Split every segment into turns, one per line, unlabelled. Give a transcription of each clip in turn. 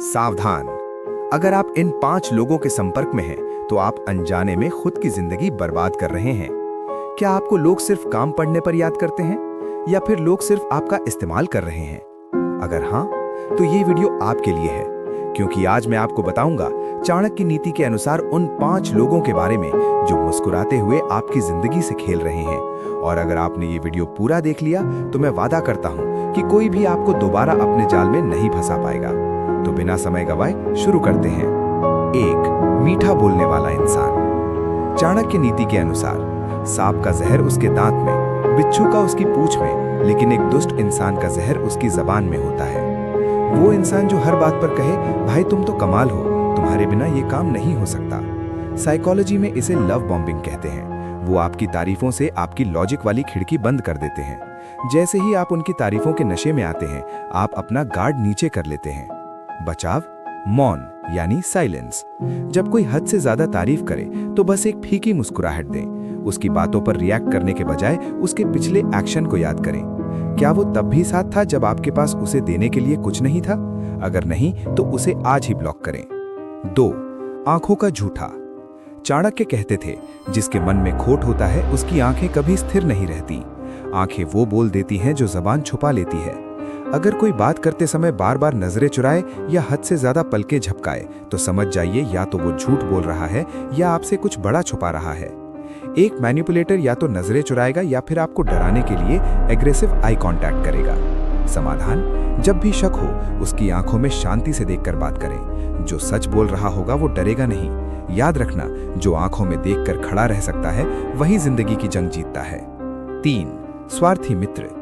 सावधान, अगर आप इन 5 लोगों के संपर्क में हैं, तो आप अनजाने में खुद की जिंदगी बर्बाद कर रहे हैं। क्या आपको लोग सिर्फ काम पढ़ने पर याद करते हैं, या फिर लोग सिर्फ आपका इस्तेमाल कर रहे हैं? अगर हाँ, तो ये वीडियो आपके लिए है, क्योंकि आज मैं आपको बताऊंगा चाणक्य नीति के अनुसार उन 5 लोगों के बारे में जो मुस्कुराते हुए आपकी जिंदगी से खेल रहे हैं। और अगर आपने ये वीडियो पूरा देख लिया, तो मैं वादा करता हूं कि कोई भी आपको दोबारा अपने जाल में नहीं फंसा पाएगा। तो बिना समय गवाए शुरू करते हैं। 1. मीठा बोलने वाला इंसान। चाणक्य नीति के अनुसार सांप का जहर उसके दांत में, बिच्छू का उसकी पूंछ में, लेकिन एक दुष्ट इंसान का जहर उसकी जबान में होता है। वो इंसान जो हर बात पर कहे, भाई तुम तो कमाल हो, तुम्हारे बिना ये काम नहीं हो सकता। साइकोलॉजी में इसे लव बॉम्बिंग कहते हैं। वो आपकी तारीफों से आपकी लॉजिक वाली खिड़की बंद कर देते हैं। जैसे ही आप उनकी तारीफों के नशे में आते हैं, आप अपना गार्ड नीचे कर लेते हैं। बचाव, मौन यानी साइलेंस। जब कोई हद से ज्यादा तारीफ करे, तो बस एक फीकी मुस्कुराहट दें। उसकी बातों पर रिएक्ट करने के बजाय उसके पिछले एक्शन को याद करें। क्या वो तब भी साथ था जब आपके पास उसे देने के लिए कुछ नहीं था? अगर नहीं, तो उसे आज ही ब्लॉक करें। 2. आंखों का झूठा। चाणक्य कहते थे, जिसके मन में खोट होता है, उसकी आंखें कभी स्थिर नहीं रहती। आंखें वो बोल देती हैं जो जबान छुपा लेती है। अगर कोई बात करते समय बार बार नजरें चुराए या हद से ज्यादा पलकें झपकाए, तो समझ जाइए या तो वो झूठ बोल रहा है या आपसे कुछ बड़ा छुपा रहा है। एक मैनिपुलेटर या तो नजरें चुराएगा या फिर आपको डराने के लिए एग्रेसिव आई कांटेक्ट करेगा। समाधान, जब भी शक हो, उसकी आंखों में शांति से देखकर बात करें। जो सच बोल रहा होगा वो डरेगा नहीं। याद रखना, जो आंखों में देखकर खड़ा रह सकता है, वही जिंदगी की जंग जीतता है। 3. स्वार्थी मित्र।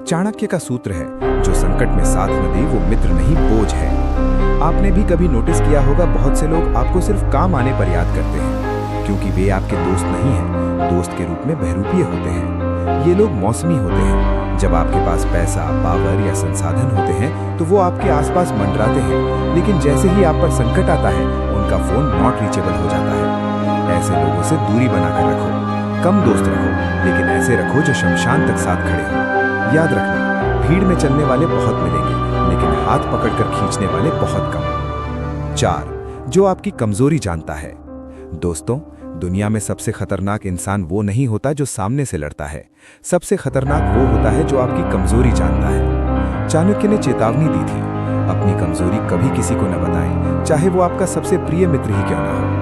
चाणक्य का सूत्र है, जो संकट में साथ न दे वो मित्र नहीं, बोझ है। आपने भी कभी नोटिस किया होगा, बहुत से लोग आपको सिर्फ काम आने पर याद करते हैं, क्योंकि वे आपके दोस्त नहीं हैं, दोस्त के रूप में बहरूपीय होते हैं। ये लोग मौसमी होते हैं। जब आपके पास पैसा, पावर या संसाधन होते हैं, तो वो आपके आसपास मंडराते हैं, लेकिन जैसे ही आप पर संकट आता है, उनका फोन नॉट रीचेबल हो जाता है। ऐसे लोगों से दूरी बनाकर रखो। कम दोस्त रखो, लेकिन ऐसे रखो जो शमशान तक साथ खड़े हों। याद रखना, भीड़ में चलने वाले बहुत मिलेंगे, लेकिन हाथ पकड़कर खींचने वाले बहुत कम। 4. जो आपकी कमजोरी जानता है। दोस्तों, दुनिया में सबसे खतरनाक इंसान वो नहीं होता जो सामने से लड़ता है। सबसे खतरनाक वो होता है जो आपकी कमजोरी जानता है। चाणक्य ने चेतावनी दी थी, अपनी कमजोरी कभी किसी को न बताएं, चाहे वो आपका सबसे प्रिय मित्र ही क्यों ना हो।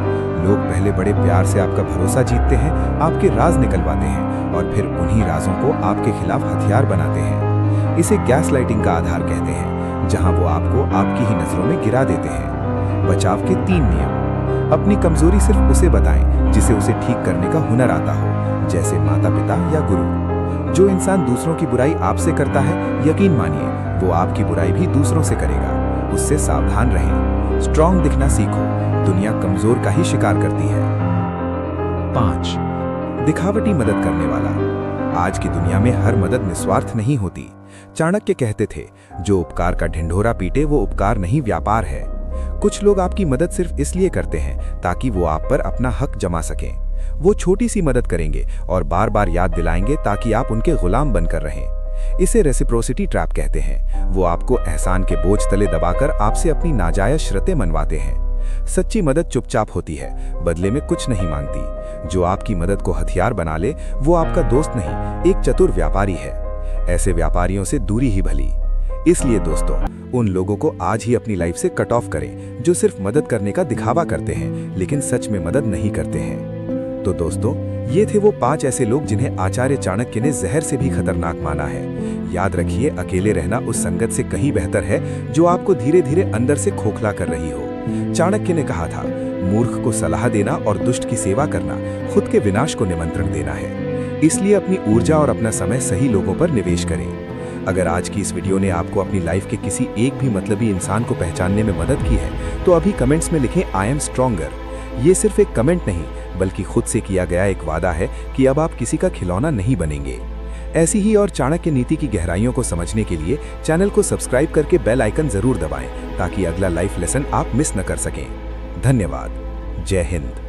लोग पहले बड़े प्यार से आपका भरोसा जीतते हैं, आपके राज निकलवाते हैं, और फिर उन्हीं राजों को आपके खिलाफ हथियार बनाते हैं। इसे गैस लाइटिंग का आधार कहते हैं, जहां वो आपको आपकी ही नजरों में गिरा देते हैं। बचाव के 3 नियम। अपनी कमजोरी सिर्फ उसे बताएं जिसे उसे ठीक करने का हुनर आता हो, जैसे माता पिता या गुरु। जो इंसान दूसरों की बुराई आपसे करता है, यकीन मानिए वो आपकी बुराई भी दूसरों से करेगा। उससे सावधान रहें। स्ट्रांग दिखना सीखो, दुनिया कमजोर का ही शिकार करती है। 5. दिखावटी मदद करने वाला। आज की दुनिया में हर मदद निस्वार्थ नहीं होती। चाणक्य कहते थे, जो उपकार का ढिंढोरा पीटे वो उपकार नहीं, व्यापार है। कुछ लोग आपकी मदद सिर्फ इसलिए करते हैं ताकि वो आप पर अपना हक जमा सकें। वो छोटी सी मदद करेंगे और बार बार याद दिलाएंगे ताकि आप उनके गुलाम बनकर रहें। इसे रेसिप्रोसिटी ट्रैप कहते हैं। वो आपको एहसान के बोझ तले दबाकर आपसे अपनी नाजायज शर्तें मनवाते हैं। सच्ची मदद चुपचाप होती है, बदले में कुछ नहीं मांगती। जो आपकी मदद को हथियार बना ले, वो आपका दोस्त नहीं, एक चतुर व्यापारी है। ऐसे व्यापारियों से दूरी ही भली। इसलिए दोस्तों, उन लोगों को आज ही अपनी लाइफ से कट ऑफ करें जो सिर्फ मदद करने का दिखावा करते हैं, लेकिन सच में मदद नहीं करते हैं। तो दोस्तों, ये थे वो 5 ऐसे लोग जिन्हें आचार्य चाणक्य ने जहर से भी खतरनाक माना है। याद रखिए, अकेले रहना उस संगत से कहीं बेहतर है जो आपको धीरे धीरे अंदर से खोखला कर रही हो। चाणक्य ने कहा था, मूर्ख को सलाह देना और दुष्ट की सेवा करना खुद के विनाश को निमंत्रण देना है। इसलिए अपनी ऊर्जा और अपना समय सही लोगों पर निवेश करें। अगर आज की इस वीडियो ने आपको अपनी लाइफ के किसी एक भी मतलबी इंसान को पहचानने में मदद की है, तो अभी कमेंट्स में लिखें, आई एम स्ट्रॉन्गर। ये सिर्फ एक कमेंट नहीं, बल्कि खुद से किया गया एक वादा है कि अब आप किसी का खिलौना नहीं बनेंगे। ऐसी ही और चाणक्य नीति की गहराइयों को समझने के लिए चैनल को सब्सक्राइब करके बेल आइकन जरूर दबाएं, ताकि अगला लाइफ लेसन आप मिस न कर सकें। धन्यवाद। जय हिंद।